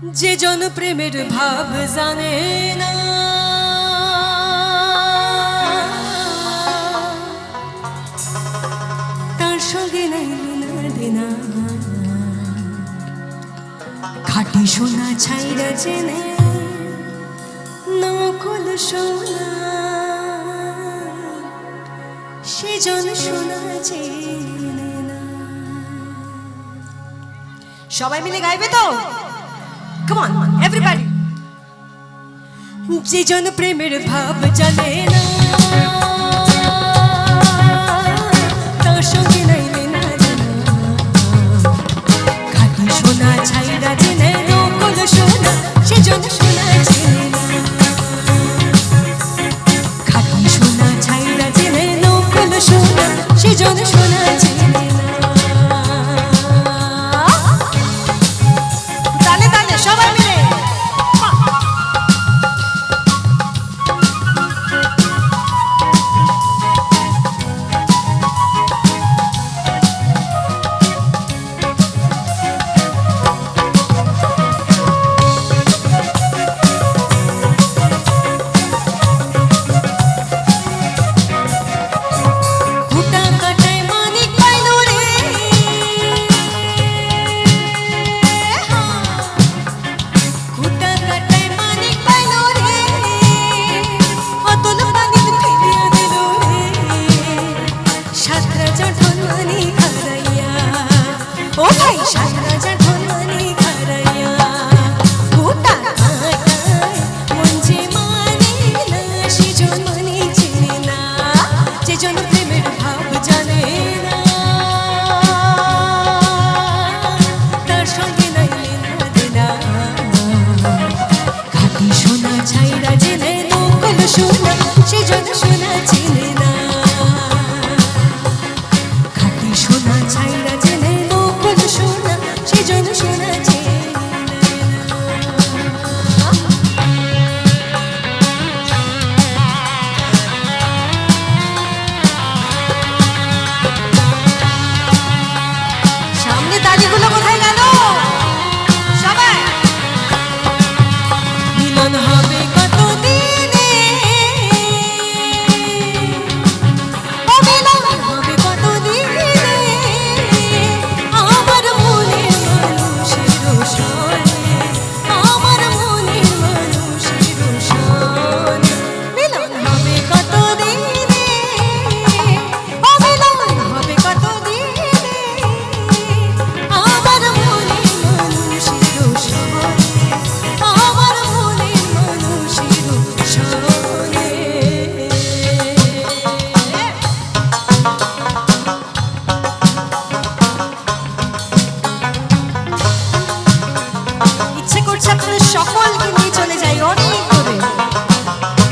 যে জন প্রেমের ভাব জানে না, তার সঙ্গে নাই লীলা দেনা। খাঁটি সোনা ছাইরা জেনে নকল সোনা, সে জন সোনা চেনে না। সবাই মিলে গাইবে তো? Come on, everybody. যে জন প্রেমের ভাব জানে না, তার সঙ্গে নাই লীলা দেনা। খাঁটি সোনা ছাইরা জেনে নকল সোনা, সে জন সোনা চেনে না। খাঁটি সোনা ছাইরা জেনে নকল সোনা, সে জন সোনা চেনে না। তালে তালে সবাই মিলে সকলকে নিয়ে চলে যাই অনেক দূরে।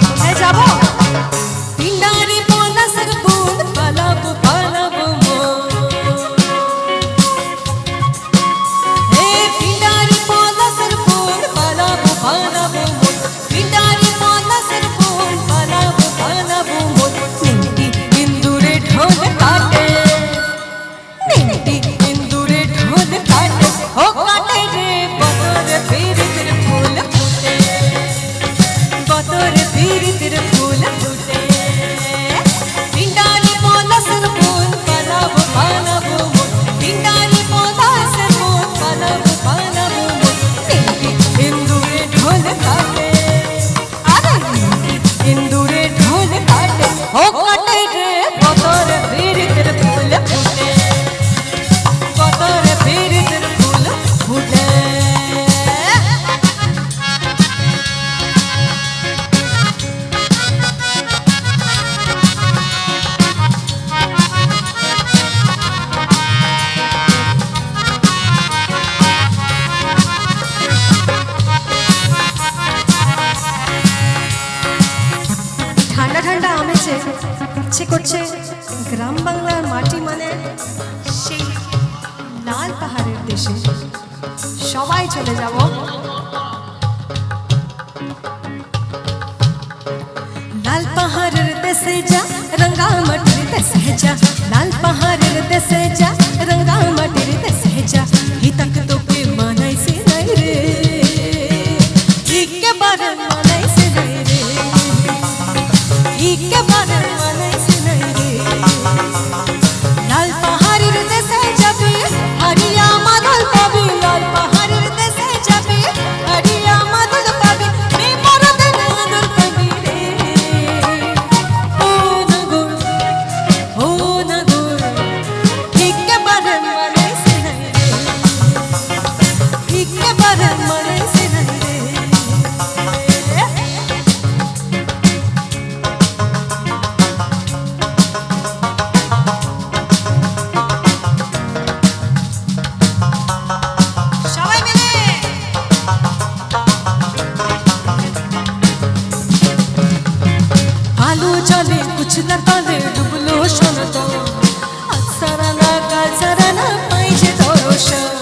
কোথায় যাব? পিন্ডারে পলাশের ফুল পালাবো পালাবো হে পিন্ডারে পলাশের ফুল পালাবো পালাবো পিন্ডারে পলাশের ফুল পালাবো পালাবো নিমতি ইন্দুরে ঢোল কাটে নিমতি ইন্দুরে ঢোল কাটে ও কাটে রে বদর ফিরিতের ফুল ফুটে বদর ফিরিতের ফুল ফুটে পিন্ডারি পলাশের ফুল পালাবো পালাবো পিন্ডারি পলাশের ফুল পালাবো পালাবো নিমতি ইন্দুরে ঢোল কাটে আরে নিমতি ইন্দুরে ঢোল কাটে ও কাটে রে বদর ফিরিতের ফুল ফুটে বদর ফিরিতের ফুল ফুটে। ঠান্ডা ঠান্ডা আমেজে ইচ্ছে করছে গ্রাম বাংলার মাটি মানে সেই লাল পাহাড়ের দেশে সবাই চলে যাব। লাল পাহাড়ের দেশে যা রঙ্গা মাটির দেশে যা লাল পাহাড়ের দেশে যা রঙ্গা মাটির দেশে যা হি তক তোকে মানাই সে নাই রে তাদের মনে সিনাই রে। সবাই মিলে আলো জলে কুচলা তাদের ডুবলো সনাতন, আজ সারানা কাল সারানা পাই যে দর্শন।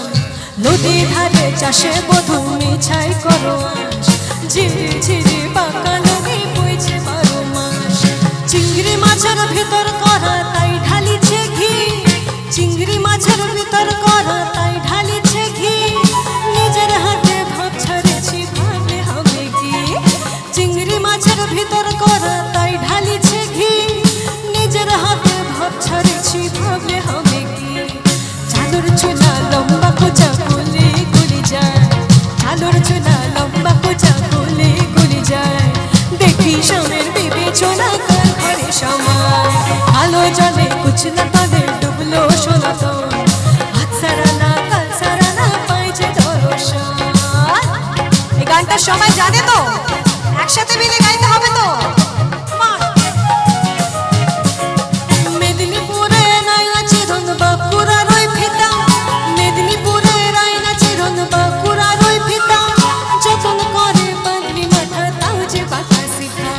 নদী ধারে চাষে বধূ মিছাই করো আশ, ঝিরি ঝিরি বাঁকা নদী বইছে 12 মাস। চিংড়ি মাছের ভিতর করা তাই ঢালিছে ঘি, চিংড়ি মাছের ভিতর করা তাই ঢালিছে ঘি। নিজের হাতে ভাব ছাড়েছি ভাবলে হবে কি, চিংড়ি মাছের ভিতর করা তাই ঢালিছে ঘি। নিজের হাতে ভাব ছাড়েছি ভাবলে হবে কি। চাদর চুলা লম্বা কোচা গুলি গুলি যায়, চাদর চুলা লম্বা কোচা গুলি গুলি যায়। দেখি স্বামীর বিবেচনা কার ঘরে সময়, আলো জলে কুচলা তাদের ডুবলো সনাতন, আজ সারানা কাল সারানা পাই যে দর্শন। এই গানটা সবাই জানে তো? একসাথে মিলে গাইতে হবে তো? মেদিনীপুরে রায়না চিরন বাঁকুড়ার ওই ফিতা, মেদিনীপুরে রায়না চিরন বাঁকুড়ার ওই ফিতা। যতন করে বাঁধলি মাথা তাও যে বাঁকা সিধা,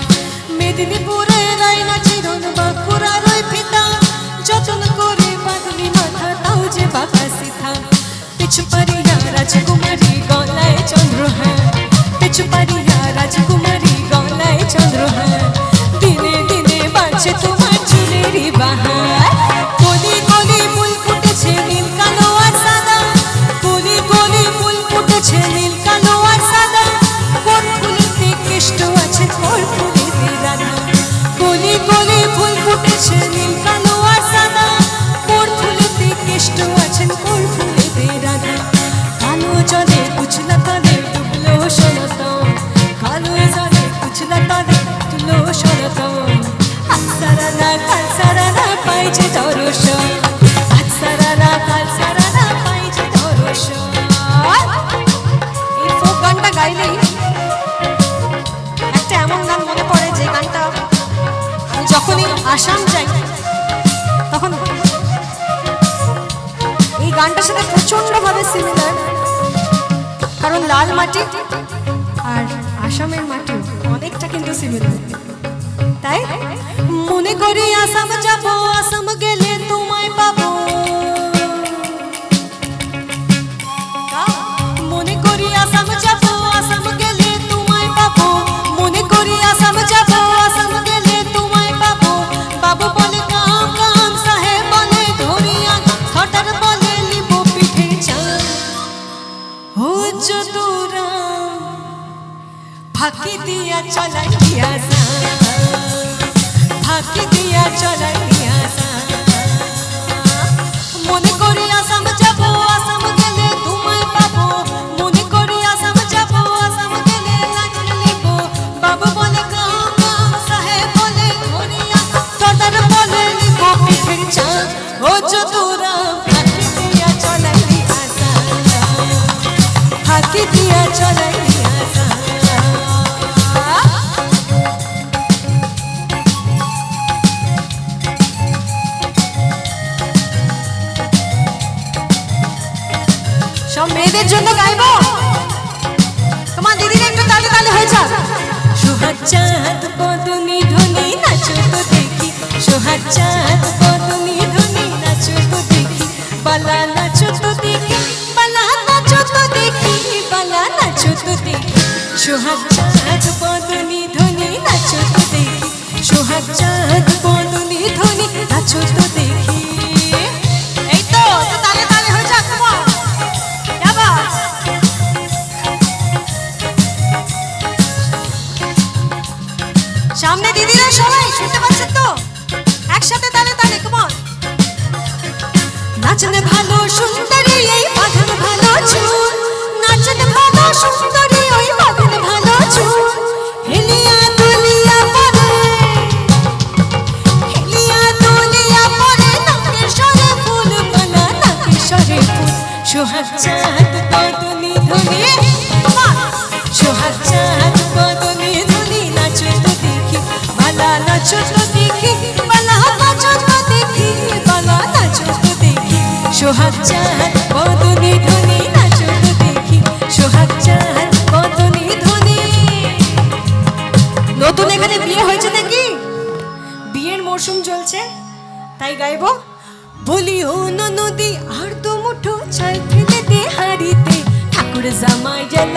মেদিনীপুরে রায়না চিরন বাঁকুড়ার ওই ফিতা। যতন করে বাঁধলি মাথা তাও যে বাঁকা সিধা। পিছু পারিয়া রাজকুমারী গলায় চন্দ্রহার, পিছু পারিয়া রাজকুমারী গলায় চন্দ্রহার। দিনে দিনে বাড়ছে তোমার চুলেরই বাহার, কলি কলি ফুল ফুটেছে নীল কালো আর সাদা, কলি কলি ফুল ফুটেছে নীল কালো আর সাদা। কোন ফুলেতে কৃষ্ণ আছে কোন ফুলেতে রাধা, কলি কলি ফুল ফুটেছে নীল কালো আর সাদা। কোন ফুলেতে কৃষ্ণ আছেন কোন ফুলেতে রাধা। কালো জলে কুচলা তাদের ডুবলো সনাতন, কালো জলে কুচলা তাদের ডুবলো সনাতন। আজ সারানা কাল সারানা পাই যে দর্শন, আজ সারানা কাল সারানা পাই যে দর্শন। এই ফোক গানটা গাইলেই একটা এমন গান মনে পড়ে যে গানটা আমি যখনই আসাম যাই তখন এই গানটার সাথে প্রচন্ডভাবে সিমিলার। কারণ লাল মাটি আর আসামের মাটি অনেকটা কিন্তু সিমিলার। তাই মনে করি আসাম যাবো, আসাম গেলে তোমায় পাবো। মনে করি আসাম যাবো, আসাম গেলে তোমায় পাবো। মনে করি আসাম যাবো, আসাম গেলে তোমায় পাবো। বাবু বলে কাম কাম, সাহেব বলে ধরিয়া, সর্দার বলে লিব পিঠে চাল। ও চতুরা ফাঁকি দিয়া চলাই আসা, ফাঁকি দিয়া চলাই আসা। মনে করি আসাম যাবো, আসাম গেলে তোমায় পাবো। মনে করি আসাম যাবো, আসাম গেলে লাইন লিব। বাবু বলে কাম কাম, সাহেব বলে ধরিয়া, সর্দার বলে লিব পিঠের চাল। ও চতুরা ফাঁকি দিয়া চলাই আসা, ফাঁকি দিয়া চলাই আসা। সব মেয়েদের জন্য গাইবো, তোমার দিদিরা একটু তালে তালে হয়ে যাক। সোহাগ চাঁদ বদনি ধনি নাচো তো দেখি, সোহাগ চাঁদ বদনি ধনি নাচো তো দেখি। বালা নাচো তো দেখি, বালা নাচো তো দেখি, বালা নাচো তো দেখি। সোহাগ চাঁদ বদনি ধনি নাচো তো দেখি, সোহাগ চাঁদ বদনি ধনি নাচো তো দেখি। এই তো তালে তালে হয়ে যাক তোমার। সামনে দিদিরা সবাই শুনতে পাচ্ছেন তো? একসাথে তালে তালে কেমন? নাচনে ভালো সুন্দরী এই বাঁধন ভালো চুল, নাচনে ভালো সুন্দরী ওই বাঁধন ভালো চুল। হেলিয়া দুলিয়া পরে, হেলিয়া দুলিয়া পরে, নাকের সরে ফুল বানা, নাকের সরে ফুল। সোহাগ চাঁদ বদনি ধনি সোহাগ চাঁদ বদনে ধ্বনি নাচো তো দেখি সোহাগ চাঁদ বদনে ধ্বনি। নতুন এখানে বিয়ে হয়েছে নাকি? বিয়ের মরশুম চলছে তাই গাইবো। বলি ও নদী আর তো মুঠো ছাই ফেলে দে হাড়িতে ঠাকুর জামাই যেন